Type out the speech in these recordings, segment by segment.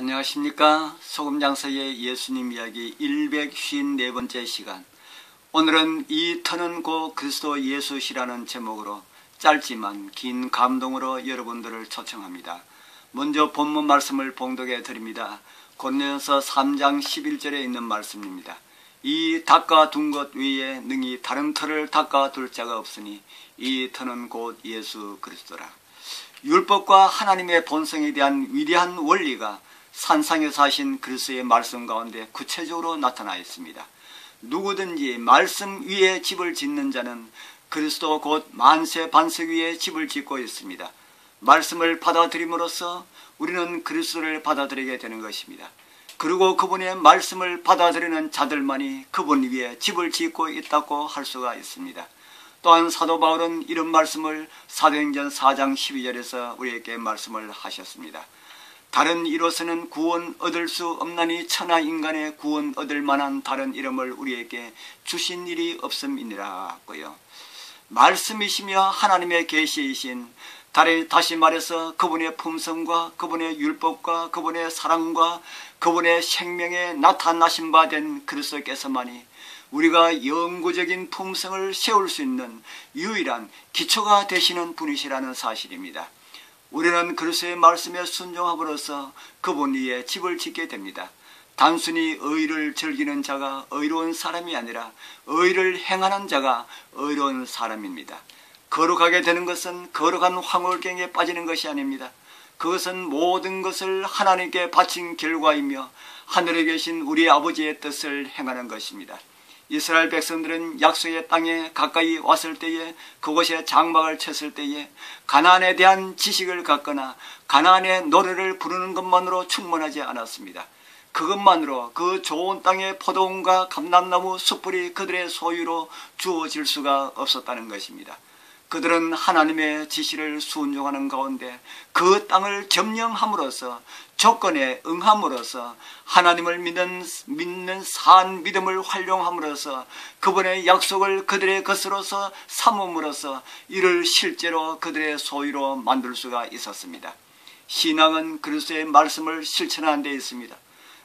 안녕하십니까. 소금장서의 예수님 이야기 154번째 시간. 오늘은 이 터는 곧 그리스도 예수시라는 제목으로 짧지만 긴 감동으로 여러분들을 초청합니다. 먼저 본문 말씀을 봉독해 드립니다. 고린도전서 3장 11절에 있는 말씀입니다. 이 닦아둔 것 위에 능히 다른 터를 닦아둘 자가 없으니 이 터는 곧 예수 그리스도라. 율법과 하나님의 본성에 대한 위대한 원리가 산상에서 하신 그리스도의 말씀 가운데 구체적으로 나타나 있습니다. 누구든지 말씀 위에 집을 짓는 자는 그리스도 곧 만세 반석 위에 집을 짓고 있습니다. 말씀을 받아들임으로써 우리는 그리스도를 받아들이게 되는 것입니다. 그리고 그분의 말씀을 받아들이는 자들만이 그분 위에 집을 짓고 있다고 할 수가 있습니다. 또한 사도 바울은 이런 말씀을 사도행전 4장 12절에서 우리에게 말씀을 하셨습니다. 다른 이로서는 구원 얻을 수 없나니 천하 인간의 구원 얻을 만한 다른 이름을 우리에게 주신 일이 없음이니라 하고요. 말씀이시며 하나님의 계시이신 다시 말해서 그분의 품성과 그분의 율법과 그분의 사랑과 그분의 생명에 나타나신 바 된 그리스도께서만이 우리가 영구적인 품성을 세울 수 있는 유일한 기초가 되시는 분이시라는 사실입니다. 우리는 그리스도의 말씀에 순종함으로써 그분 위에 집을 짓게 됩니다. 단순히 의를 즐기는 자가 의로운 사람이 아니라 의를 행하는 자가 의로운 사람입니다. 거룩하게 되는 것은 거룩한 황홀경에 빠지는 것이 아닙니다. 그것은 모든 것을 하나님께 바친 결과이며 하늘에 계신 우리 아버지의 뜻을 행하는 것입니다. 이스라엘 백성들은 약속의 땅에 가까이 왔을 때에 그곳에 장막을 쳤을 때에 가나안에 대한 지식을 갖거나 가나안의 노래를 부르는 것만으로 충분하지 않았습니다. 그것만으로 그 좋은 땅의 포도원과 감람나무 숯불이 그들의 소유로 주어질 수가 없었다는 것입니다. 그들은 하나님의 지시를 순종하는 가운데 그 땅을 점령함으로써 조건에 응함으로써 하나님을 믿는 산 믿음을 활용함으로써 그분의 약속을 그들의 것으로서 삼음으로써 이를 실제로 그들의 소유로 만들 수가 있었습니다. 신앙은 그리스도의 말씀을 실천하는 데 있습니다.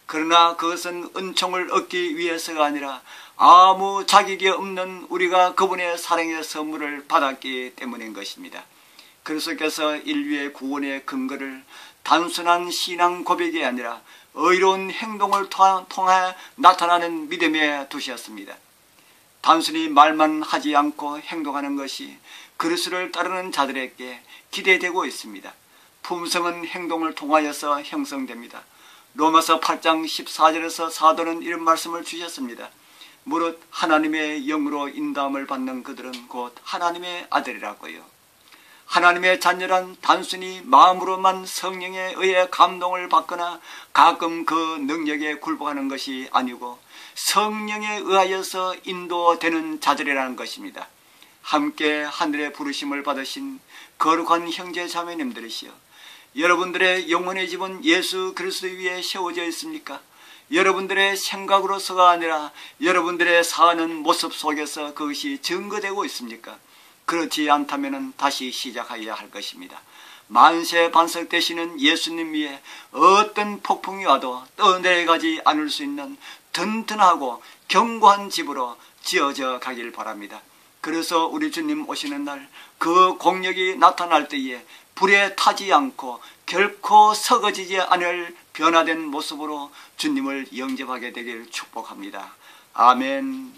그러나 그것은 은총을 얻기 위해서가 아니라 아무 자격이 없는 우리가 그분의 사랑의 선물을 받았기 때문인 것입니다. 그리스도께서 인류의 구원의 근거를 단순한 신앙 고백이 아니라 의로운 행동을 통하여 나타나는 믿음에 두셨습니다. 단순히 말만 하지 않고 행동하는 것이 그리스도를 따르는 자들에게 기대되고 있습니다. 품성은 행동을 통하여서 형성됩니다. 로마서 8장 14절에서 사도는 이런 말씀을 주셨습니다. 무릇 하나님의 영으로 인도함을 받는 그들은 곧 하나님의 아들이라고요. 하나님의 자녀란 단순히 마음으로만 성령에 의해 감동을 받거나 가끔 그 능력에 굴복하는 것이 아니고 성령에 의하여서 인도되는 자들이라는 것입니다. 함께 하늘의 부르심을 받으신 거룩한 형제 자매님들이시여, 여러분들의 영혼의 집은 예수 그리스도 위에 세워져 있습니까? 여러분들의 생각으로서가 아니라 여러분들의 사는 모습 속에서 그것이 증거되고 있습니까? 그렇지 않다면 다시 시작해야 할 것입니다. 만세 반석 되시는 예수님 위에 어떤 폭풍이 와도 떠내려가지 않을 수 있는 든든하고 견고한 집으로 지어져 가길 바랍니다. 그래서 우리 주님 오시는 날 그 공력이 나타날 때에 불에 타지 않고 결코 썩어지지 않을 변화된 모습으로 주님을 영접하게 되길 축복합니다. 아멘.